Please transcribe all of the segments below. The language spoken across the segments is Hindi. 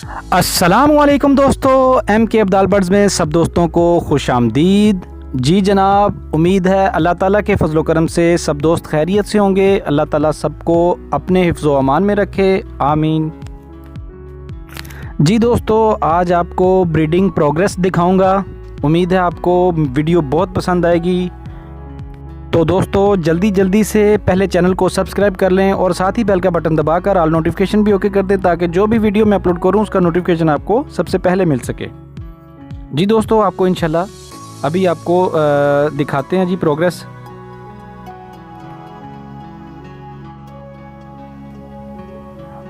अस्सलामुअलैकुम दोस्तों, एम के अब्दाल बर्ड्स में सब दोस्तों को खुश आमदीद। जी जनाब, उम्मीद है अल्लाह ताला के फजल व करम से सब दोस्त खैरियत से होंगे। अल्लाह ताला सबको अपने हिफ्ज़ व अमान में रखे, आमीन। जी दोस्तों, आज आपको ब्रीडिंग प्रोग्रेस दिखाऊंगा। उम्मीद है आपको वीडियो बहुत पसंद आएगी। तो दोस्तों जल्दी से पहले चैनल को सब्सक्राइब कर लें और साथ ही बेल का बटन दबाकर ऑल नोटिफिकेशन भी ओके कर दें, ताकि जो भी वीडियो मैं अपलोड करूं उसका नोटिफिकेशन आपको सबसे पहले मिल सके। जी दोस्तों, आपको इंशाल्लाह अभी आपको दिखाते हैं जी प्रोग्रेस।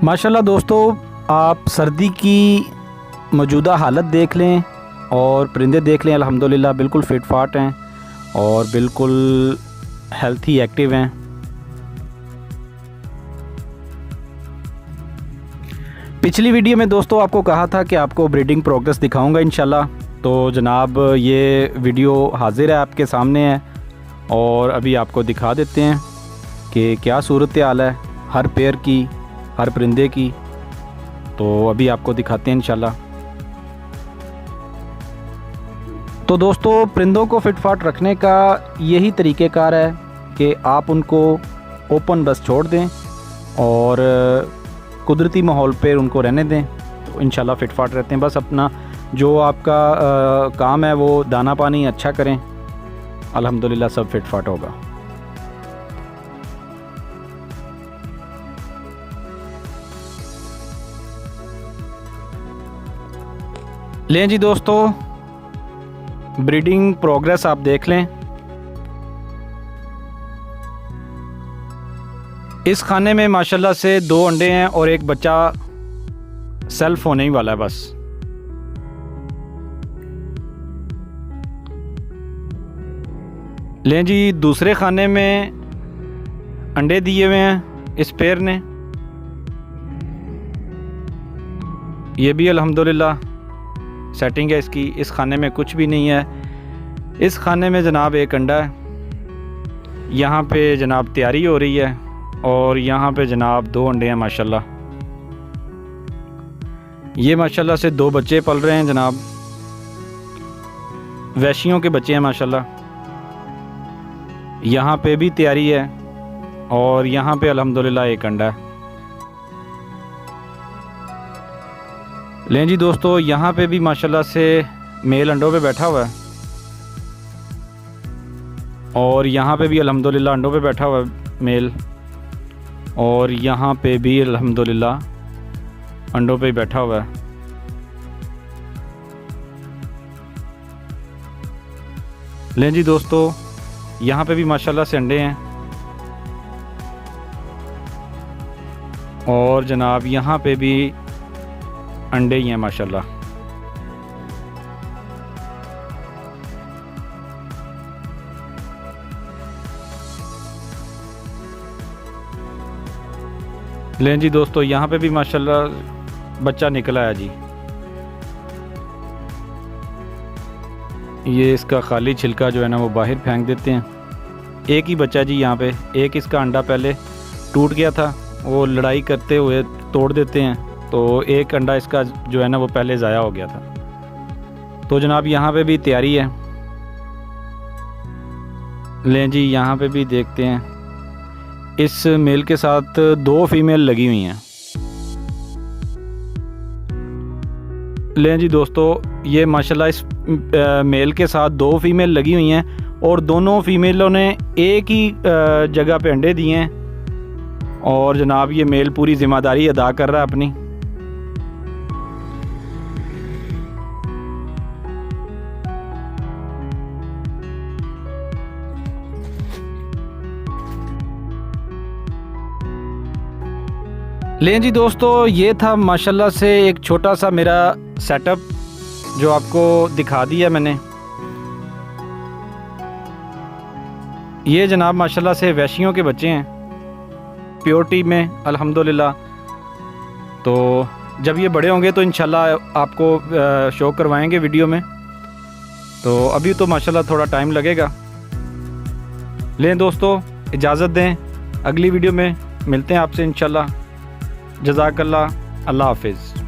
माशाल्लाह दोस्तों, आप सर्दी की मौजूदा हालत देख लें और परिंदे देख लें। अल्हम्दुलिल्लाह बिल्कुल फिट फाट हैं और बिल्कुल हेल्थी एक्टिव हैं। पिछली वीडियो में दोस्तों आपको कहा था कि आपको ब्रीडिंग प्रोग्रेस दिखाऊंगा इंशाल्लाह। तो जनाब ये वीडियो हाजिर है, आपके सामने है और अभी आपको दिखा देते हैं कि क्या सूरत हाल है हर पेयर की, हर परिंदे की। तो अभी आपको दिखाते हैं इंशाल्लाह। तो दोस्तों, परिंदों को फिट फाट रखने का यही तरीक़ेकार है कि आप उनको ओपन बस छोड़ दें और कुदरती माहौल पर उनको रहने दें, तो इंशाल्लाह फिट फाट रहते हैं। बस अपना जो आपका काम है वो दाना पानी अच्छा करें, अल्हम्दुलिल्लाह सब फिट फाट होगा। लें जी दोस्तों, ब्रीडिंग प्रोग्रेस आप देख लें। इस खाने में माशाल्लाह से 2 अंडे हैं और एक बच्चा सेल्फ होने ही वाला है बस। लें जी, दूसरे खाने में अंडे दिए हुए हैं इस पेयर ने। ये भी अल्हम्दुलिल्लाह सेटिंग है इसकी। इस खाने में कुछ भी नहीं है। इस खाने में जनाब एक अंडा है। यहाँ पे जनाब तैयारी हो रही है और यहाँ पे जनाब 2 अंडे हैं माशाल्लाह। ये माशाल्लाह से 2 बच्चे पल रहे हैं जनाब, वैशियों के बच्चे हैं माशाल्लाह। यहाँ पे भी तैयारी है और यहाँ पे अल्हम्दुलिल्लाह एक अंडा है। लें जी दोस्तों, यहाँ पे भी माशाल्लाह से मेल अंडों पे बैठा हुआ है और यहाँ पे भी अल्हम्दुलिल्लाह अंडों पे बैठा हुआ है मेल, और यहाँ पे भी अल्हम्दुलिल्लाह अंडों पे बैठा हुआ है। लें जी दोस्तों, यहाँ पे भी माशाल्लाह से अंडे हैं और जनाब यहाँ पे भी अंडे ही हैं माशाल्लाह। लें जी दोस्तों, यहाँ पे भी माशाल्लाह बच्चा निकला है जी। ये इसका खाली छिलका जो है ना वो बाहर फेंक देते हैं। एक ही बच्चा जी यहाँ पे, एक इसका अंडा पहले टूट गया था, वो लड़ाई करते हुए तोड़ देते हैं, तो एक अंडा इसका जो है ना वो पहले ज़ाया हो गया था। तो जनाब यहाँ पे भी तैयारी है। लें जी, यहाँ पे भी देखते हैं। इस मेल के साथ 2 फीमेल लगी हुई हैं। लें जी दोस्तों, ये माशाल्लाह इस मेल के साथ 2 फीमेल लगी हुई हैं और दोनों फीमेलों ने एक ही जगह पे अंडे दिए हैं और जनाब ये मेल पूरी ज़िम्मेदारी अदा कर रहा है अपनी। लें जी दोस्तों, ये था माशाल्लाह से एक छोटा सा मेरा सेटअप जो आपको दिखा दिया मैंने। ये जनाब माशाल्लाह से वैशियों के बच्चे हैं प्योरिटी में अल्हम्दुलिल्लाह। तो जब ये बड़े होंगे तो इंशाल्लाह आपको शो करवाएंगे वीडियो में। तो अभी तो माशाल्लाह थोड़ा टाइम लगेगा। लें दोस्तों, इजाज़त दें, अगली वीडियो में मिलते हैं आपसे इंशाल्लाह। जज़ाकल्लाह, अल्लाह हाफ़िज़।